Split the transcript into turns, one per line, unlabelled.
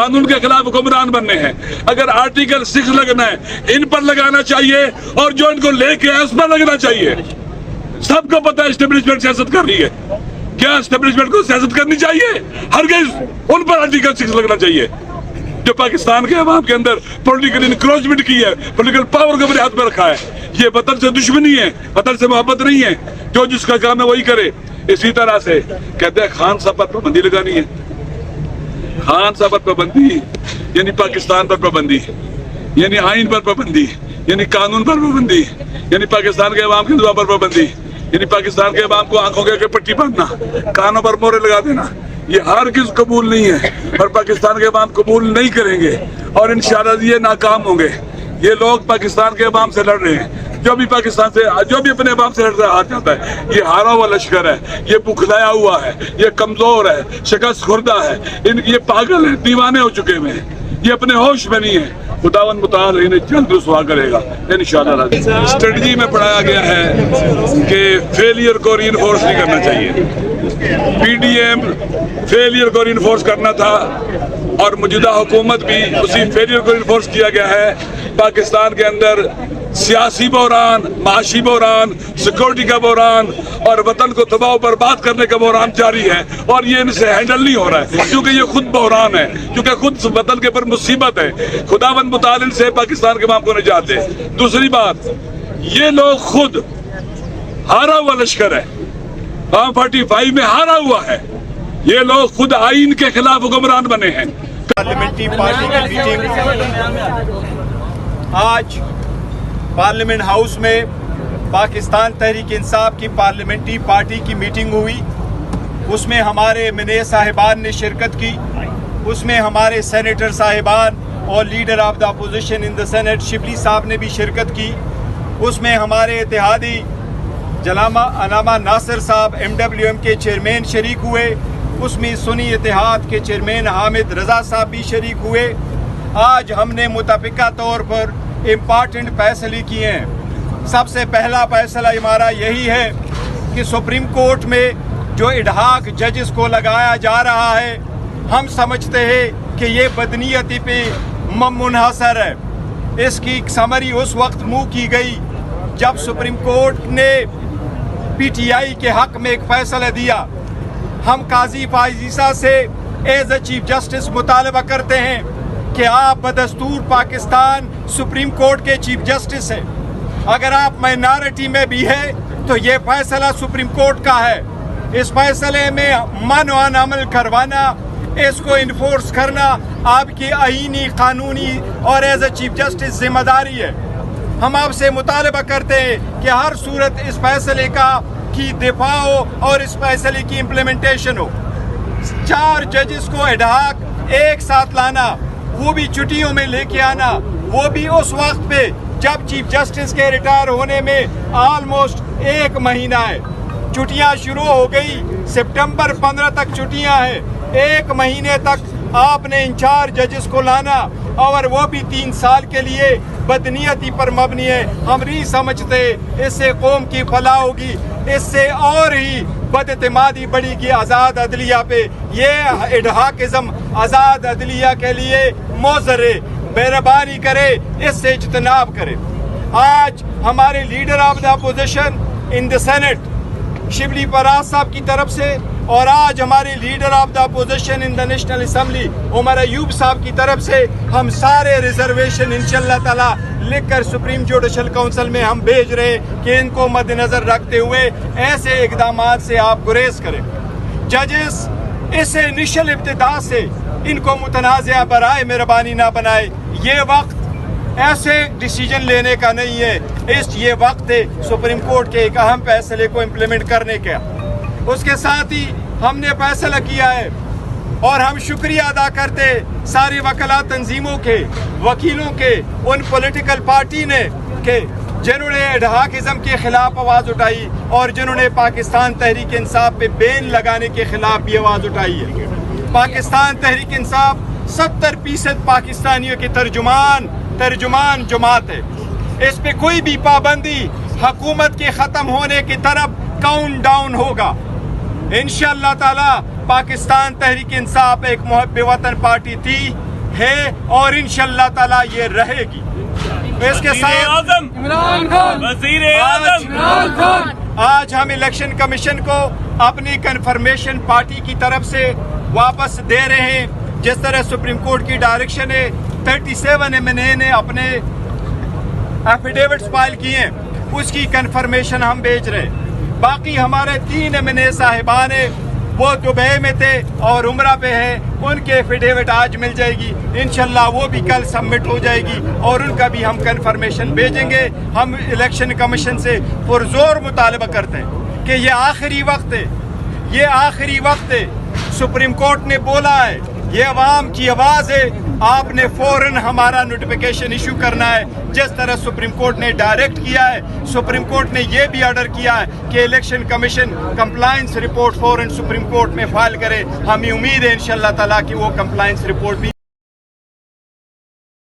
قانون کے خلاف حکمران بننے ہیں. اگر آرٹیکل 6 لگنا ہے ان پر لگانا چاہیے اور جو ان کو لے کے اس پر لگنا چاہیے. سب کو پتہ ہے اسٹیبلشمنٹ سیاست کر رہی ہے. کیا اسٹیبلشمنٹ کو سیاست کرنی چاہیے؟ ہرگز ان پر آرٹیکل 6 لگنا چاہیے جو پاکستان کے عوام کے اندر پولیٹیکل انکروچمنٹ کی ہے, پولیٹیکل پاور کو اپنے ہاتھ میں رکھا ہے. یہ وطن سے دشمنی ہے, وطن سے محبت نہیں ہے. جو جس کا کام ہے وہی کرے. اسی طرح سے کہتے ہیں خان صاحب پر پابندی لگانی ہے. خان صاحب پر پابندی یعنی پاکستان پر پابندی, یعنی آئین پر پابندی, یعنی قانون پر پابندی, یعنی پاکستان کے عوام کی دعا پر پابندی, یعنی پاکستان کے عوام کو آنکھوں کے پٹی باندھنا, کانوں پر مورے لگا دینا. یہ ہرگز قبول نہیں ہے اور پاکستان کے عوام قبول نہیں کریں گے اور انشاءاللہ یہ ناکام ہوں گے. یہ لوگ پاکستان کے عوام سے لڑ رہے ہیں. جو بھی پاکستان سے, جو بھی اپنے عوام سے لڑ رہا ہے ہاتھ جاتا ہے. یہ ہارا ہوا لشکر ہے, یہ بکھلایا ہوا ہے, یہ کمزور ہے, شکست خوردہ ہے, یہ پاگل ہیں, دیوانے ہو چکے ہیں, یہ اپنے ہوش میں نہیں ہے. خداوند متعال انہیں جلد رسوا کرے گا انشاءاللہ. اسٹریٹجی میں پڑھایا گیا ہے کہ فیلئر کو ری انفورس نہیں کرنا چاہیے. پی ڈی ایم فیلئر کو ری انفورس کرنا تھا اور موجودہ حکومت بھی اسی فیلئر کو ری انفورس کیا گیا ہے. پاکستان کے اندر سیاسی بحران, معاشی بحران, سیکورٹی کا بحران اور وطن کو تباہ و برباد کرنے کا بحران جاری ہے اور یہ ان سے ہینڈل نہیں ہو رہا ہے کیونکہ یہ خود بحران ہے, کیونکہ خود وطن کے پر مصیبت ہے. خداوند متعال سے پاکستان کے عوام کو نجات دے. دوسری بات, یہ لوگ خود ہارا ہوا لشکر ہے, 45 میں ہارا ہوا ہے. یہ لوگ خود آئین کے خلاف حکمران بنے ہیں.
پارلیمنٹری پارٹی کی میٹنگ آج پارلیمنٹ ہاؤس میں پاکستان تحریک انصاف کی پارلیمنٹری پارٹی کی میٹنگ ہوئی. اس میں ہمارے منی صاحبان نے شرکت کی, اس میں ہمارے سینیٹر صاحبان اور leader of the opposition in the senate Shibli صاحب نے بھی شرکت کی. اس میں ہمارے اتحادی علامہ ناصر صاحب MWM کے چیئرمین شریک ہوئے. اس میں سنی اتحاد کے چیئرمین حامد رضا صاحب بھی شریک ہوئے. آج ہم نے متفقہ طور پر امپارٹنٹ فیصلے کیے ہیں. سب سے پہلا فیصلہ ہمارا یہی ہے کہ سپریم کورٹ میں جو اڈہاک ججز کو لگایا جا رہا ہے, ہم سمجھتے ہیں کہ یہ بدنیتی پہ منحصر ہے. اس کی سمری اس وقت منہ کی گئی جب سپریم کورٹ نے PTI کے حق میں ایک فیصلہ دیا. ہم قاضی فائز عیسیٰ سے ایز اے چیف جسٹس مطالبہ کرتے ہیں کہ آپ بدستور پاکستان سپریم کورٹ کے چیف جسٹس ہیں. اگر آپ مائنارٹی میں بھی ہیں تو یہ فیصلہ سپریم کورٹ کا ہے. اس فیصلے میں مانوان عمل کروانا, اس کو انفورس کرنا آپ کی آئینی, قانونی اور ایز اے چیف جسٹس ذمہ داری ہے. ہم آپ سے مطالبہ کرتے ہیں کہ ہر صورت اس فیصلے کی دفاع ہو اور اس فیصلے کی امپلیمنٹیشن ہو. 4 ججز کو اڈہاک ایک ساتھ لانا, وہ بھی چھٹیوں میں لے کے آنا, وہ بھی اس وقت پہ جب چیف جسٹس کے ریٹائر ہونے میں آلموسٹ 1 مہینہ ہے. چھٹیاں شروع ہو گئی, سپٹمبر 15 تک چھٹیاں ہیں. 1 مہینے تک آپ نے ان 4 ججز کو لانا اور وہ بھی 3 سال کے لیے بدنیتی پر مبنی ہے. ہم نہیں سمجھتے اس سے قوم کی فلاح ہوگی, اس سے اور ہی بد اعتمادی بڑھی گی آزاد عدلیہ پہ. یہ اڈہاکزم آزاد عدلیہ کے لیے موزر ہے. مہربانی کرے اس سے اجتناب کرے. آج ہمارے leader of the opposition in the senate Shibli Faraz صاحب کی طرف سے اور آج ہمارے leader of the opposition in the national assembly Omar Ayub صاحب کی طرف سے ہم سارے ریزرویشن انشاءاللہ تعالی لکھ کر سپریم جوڈیشل کونسل میں ہم بھیج رہے کہ ان کو مد نظر رکھتے ہوئے ایسے اقدامات سے آپ گریز کریں. ججز اس انیشل ابتدا سے ان کو متنازعہ برائے مہربانی نہ بنائے. یہ وقت ایسے ڈیسیجن لینے کا نہیں ہے, یہ وقت ہے سپریم کورٹ کے ایک اہم فیصلے کو امپلیمنٹ کرنے کا. اس کے ساتھ ہی ہم نے فیصلہ کیا ہے اور ہم شکریہ ادا کرتے ساری وکلا تنظیموں کے, وکیلوں کے, ان پولیٹیکل پارٹی نے کہ جنہوں نے اڈہاکزم کے خلاف آواز اٹھائی اور جنہوں نے پاکستان تحریک انصاف پہ بین لگانے کے خلاف بھی آواز اٹھائی ہے. پاکستان تحریک انصاف 70% پاکستانیوں کے ترجمان جماعت ہے. اس پہ کوئی بھی پابندی حکومت کے ختم ہونے کی طرف کاؤنٹ ڈاؤن ہوگا. انشاءاللہ تعالی پاکستان تحریک انصاف ایک محب وطن پارٹی تھی ہے اور انشاءاللہ تعالی یہ رہے گی. اس کے ساتھ آج ہم الیکشن کمیشن کو اپنی کنفرمیشن پارٹی کی طرف سے واپس دے رہے ہیں. جس طرح سپریم کورٹ کی ڈائریکشن ہے 37 MNA نے اپنے ایفیڈیوٹس فائل کیے ہیں, اس کی کنفرمیشن ہم بھیج رہے ہیں. باقی ہمارے 3 MNA صاحبان ہیں, وہ دبئی میں تھے اور عمرہ پہ ہیں, ان کے ایفیڈیوٹ آج مل جائے گی انشاءاللہ, وہ بھی کل سبمٹ ہو جائے گی اور ان کا بھی ہم کنفرمیشن بھیجیں گے. ہم الیکشن کمیشن سے پرزور مطالبہ کرتے ہیں کہ یہ آخری وقت ہے, یہ آخری وقت ہے. سپریم کورٹ نے بولا ہے یہ عوام کی آواز ہے, آپ نے فوراً ہمارا نوٹیفیکیشن ایشو کرنا ہے جس طرح سپریم کورٹ نے ڈائریکٹ کیا ہے. سپریم کورٹ نے یہ بھی آرڈر کیا ہے کہ الیکشن کمیشن کمپلائنس رپورٹ فوراً سپریم کورٹ میں فائل کرے. ہمیں امید ہے انشاءاللہ تعالیٰ کہ وہ کمپلائنس رپورٹ بھی